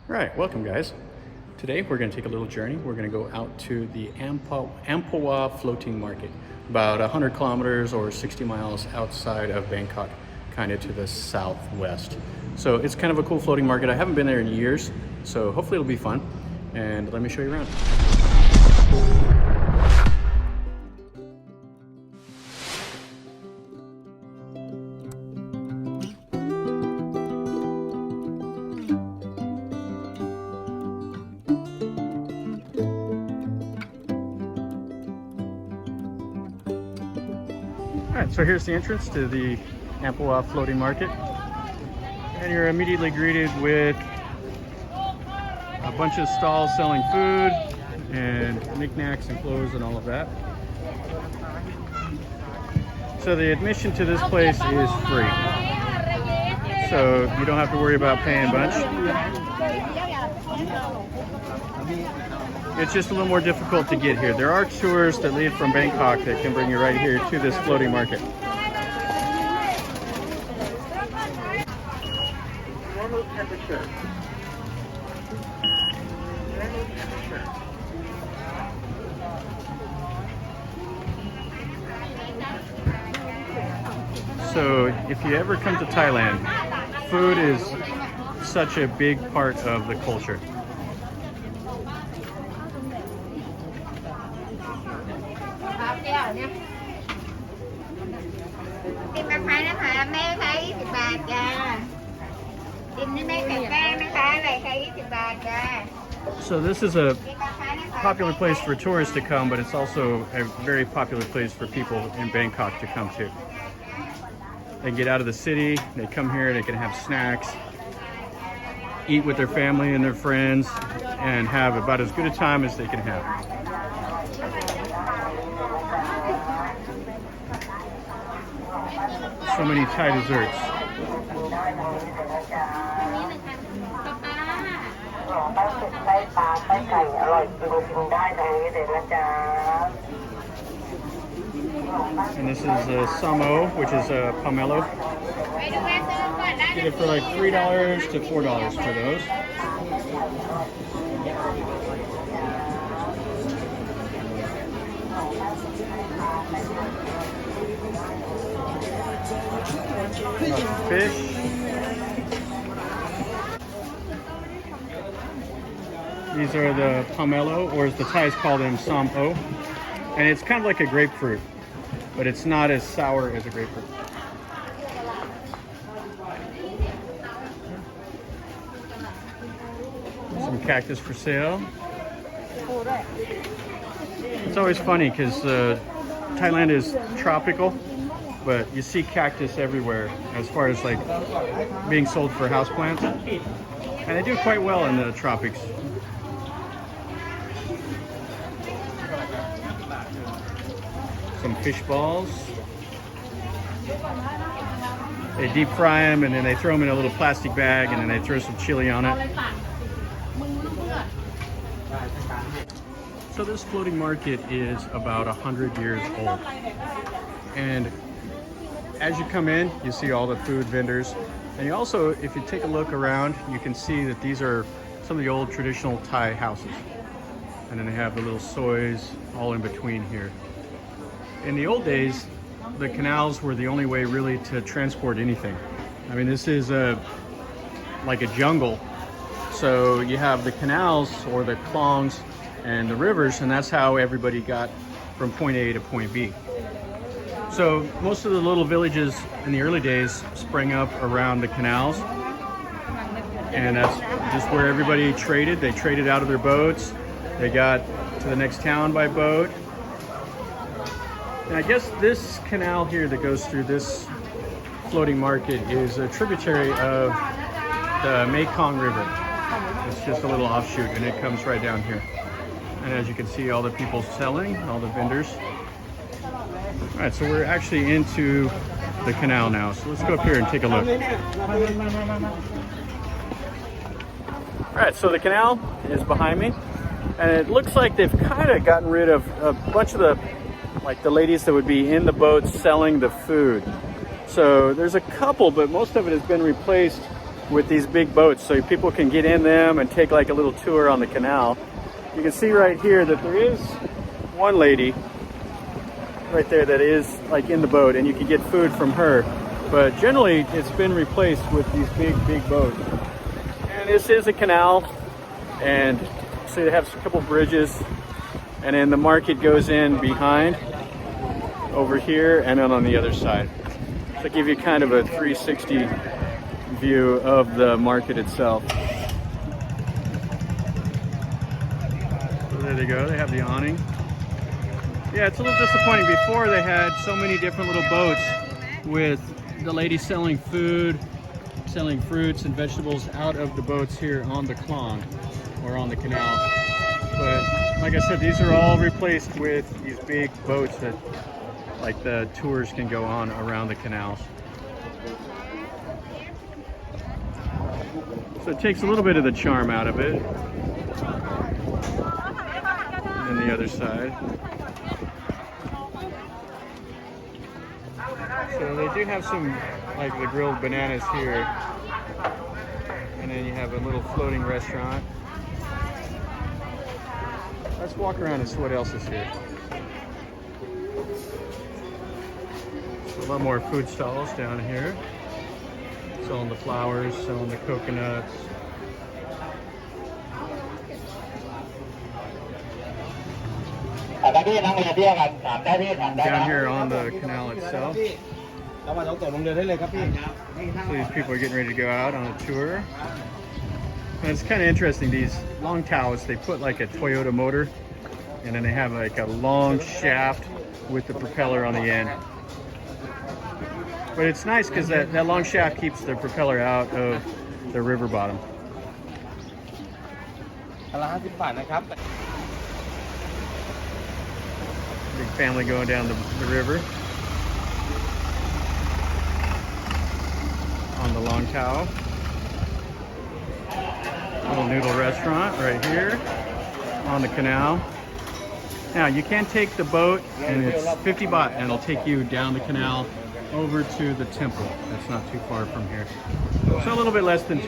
Right, welcome guys. Today we're going to take a little journey. We're going to go out to the Amphawa Floating Market, about 100 kilometers or 60 miles outside of Bangkok, kind of to the southwest. So it's kind of a cool floating market. I haven't been there in years, so hopefully it'll be fun. And let me show you around. Alright, so here's the entrance to the Amphawa Floating Market. And you're immediately greeted with a bunch of stalls selling food and knickknacks and clothes and all of that. So the admission to this place is free. So you don't have to worry about paying a bunch. It's just a little more difficult to get here. There are tours that lead from Bangkok that can bring you right here to this floating market. So if you ever come to Thailand, food is such a big part of the culture. So this is a popular place for tourists to come, but it's also a very popular place for people in Bangkok to come to. They get out of the city, they come here, they can have snacks, eat with their family and their friends, and have about as good a time as they can have. So many Thai desserts. And this is samo, which is pomelo. Get it for like $3 to $4 for those. Fish. These are the pomelo, or as the Thais call them, samo. And it's kind of like a grapefruit, but it's not as sour as a grapefruit. Some cactus for sale. It's always funny because Thailand is tropical, but you see cactus everywhere as far as like being sold for houseplants. And they do quite well in the tropics. Some fish balls. They deep fry them and then they throw them in a little plastic bag and then they throw some chili on it. So this floating market is about 100 years old. And as you come in, you see all the food vendors. And you also, if you take a look around, you can see that these are some of the old traditional Thai houses. And then they have the little soys all in between here. In the old days, the canals were the only way really to transport anything. I mean, this is like a jungle. So you have the canals or the klongs and the rivers, and that's how everybody got from point A to point B. So most of the little villages in the early days sprang up around the canals. And that's just where everybody traded. They traded out of their boats. They got to the next town by boat. And I guess this canal here that goes through this floating market is a tributary of the Mekong River. It's just a little offshoot and it comes right down here. And as you can see, all the people selling, all the vendors. All right, so we're actually into the canal now. So let's go up here and take a look. All right, so the canal is behind me. And it looks like they've kind of gotten rid of a bunch of the ladies that would be in the boats selling the food. So there's a couple, but most of it has been replaced with these big boats so people can get in them and take like a little tour on the canal. You can see right here that there is one lady right there that is like in the boat, and you can get food from her. But generally it's been replaced with these big boats. And this is a canal, and so they have a couple bridges, and then the market goes in behind over here and then on the other side. To give you kind of a 360 view of the market itself. So there they go, they have the awning. Yeah, it's a little disappointing. Before they had so many different little boats with the lady selling food, selling fruits and vegetables out of the boats here on the Klong or on the canal. But like I said, these are all replaced with these big boats that like the tours can go on around the canals. So it takes a little bit of the charm out of it. And the other side. So they do have some, like the grilled bananas here. And then you have a little floating restaurant. Let's walk around and see what else is here. A lot more food stalls down here. Selling the flowers, selling the coconuts. Down here on the canal itself. So these people are getting ready to go out on a tour. And it's kind of interesting, these long towers, they put like a Toyota motor, and then they have like a long shaft with the propeller on the end. But it's nice because that long shaft keeps the propeller out of the river bottom. Big family going down the river on the long tow. Little noodle restaurant right here on the canal. Now you can take the boat, and it's 50 baht, and it'll take you down the canal over to the temple. That's not too far from here. So a little bit less than $2.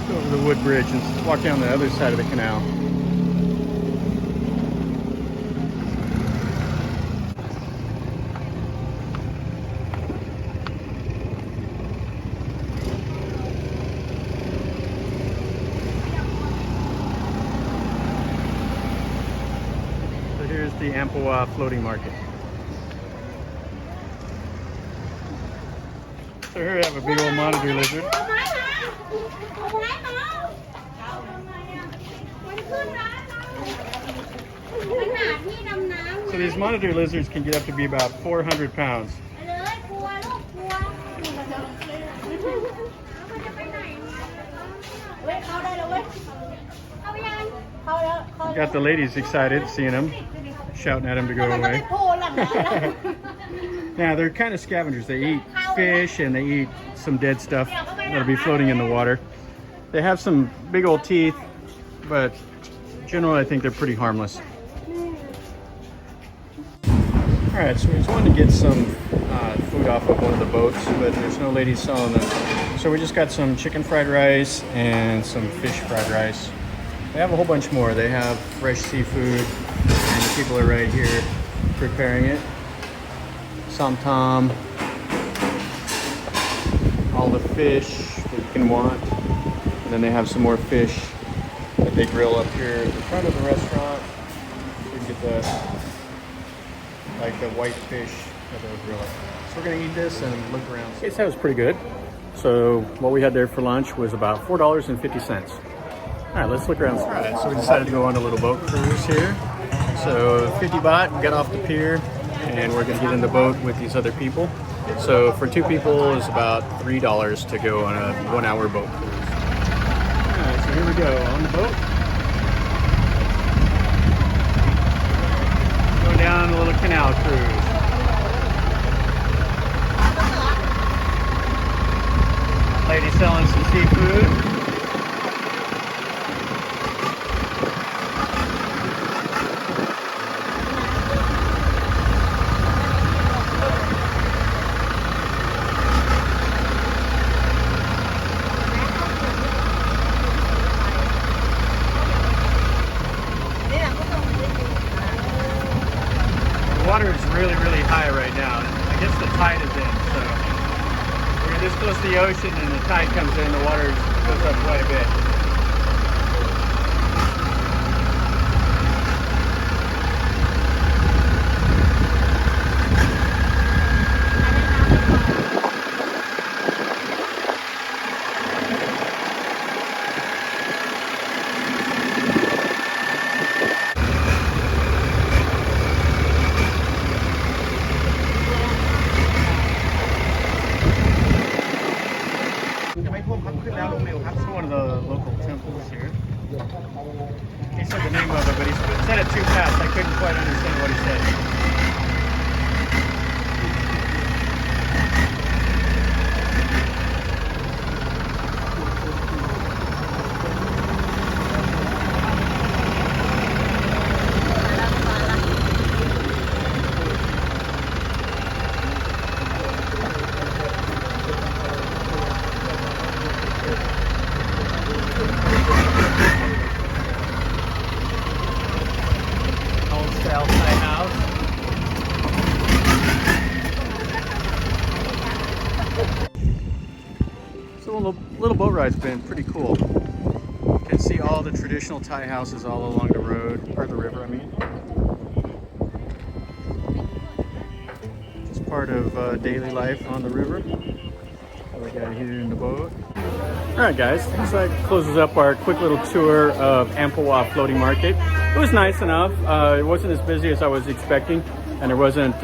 Go over the wood bridge and walk down the other side of the canal. Here's the Amphawa Floating Market. So here we have a big old monitor lizard. So these monitor lizards can get up to be about 400 pounds. Got the ladies excited seeing them, shouting at them to go away. Now they're kind of scavengers. They eat fish and they eat some dead stuff that'll be floating in the water. They have some big old teeth, but generally I think they're pretty harmless. Alright, so we just wanted to get some food off of one of the boats, but there's no ladies selling them. So we just got some chicken fried rice and some fish fried rice. They have a whole bunch more. They have fresh seafood, and the people are right here preparing it. Samtam, all the fish that you can want. And then they have some more fish that they grill up here at the front of the restaurant. You can get the white fish that they'll grill up. So we're gonna eat this and look around. Okay, so that was pretty good. So what we had there for lunch was about $4.50. All right, let's look around. All right, so we decided to go on a little boat cruise here. So 50 baht, we got off the pier, and we're gonna get in the boat with these other people. So for two people, it's about $3 to go on a 1-hour boat cruise. All right, so here we go on the boat. Going down a little canal cruise. Lady selling some seafood. this close to the ocean and the tide comes in, the water goes up quite a bit. It's one of the local temples here. He said the name of it, but he said it too fast. I couldn't quite understand what he said. So the little boat ride's been pretty cool. You can see all the traditional Thai houses all along the road, or the river, I mean. It's part of daily life on the river. What we got here in the boat. Alright guys, so that closes up our quick little tour of Amphawa Floating Market. It was nice enough. It wasn't as busy as I was expecting, and there wasn't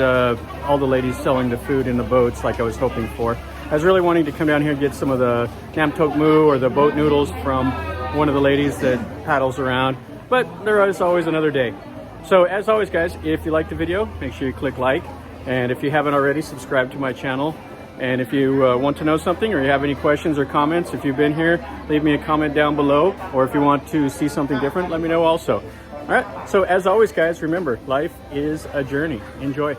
all the ladies selling the food in the boats like I was hoping for. I was really wanting to come down here and get some of the nam tok moo or the boat noodles from one of the ladies that paddles around, but there is always another day. So as always guys, if you liked the video, make sure you click like, and if you haven't already, subscribe to my channel. And if you want to know something or you have any questions or comments, if you've been here, leave me a comment down below, or if you want to see something different, let me know also. All right, so as always guys, remember, life is a journey. Enjoy.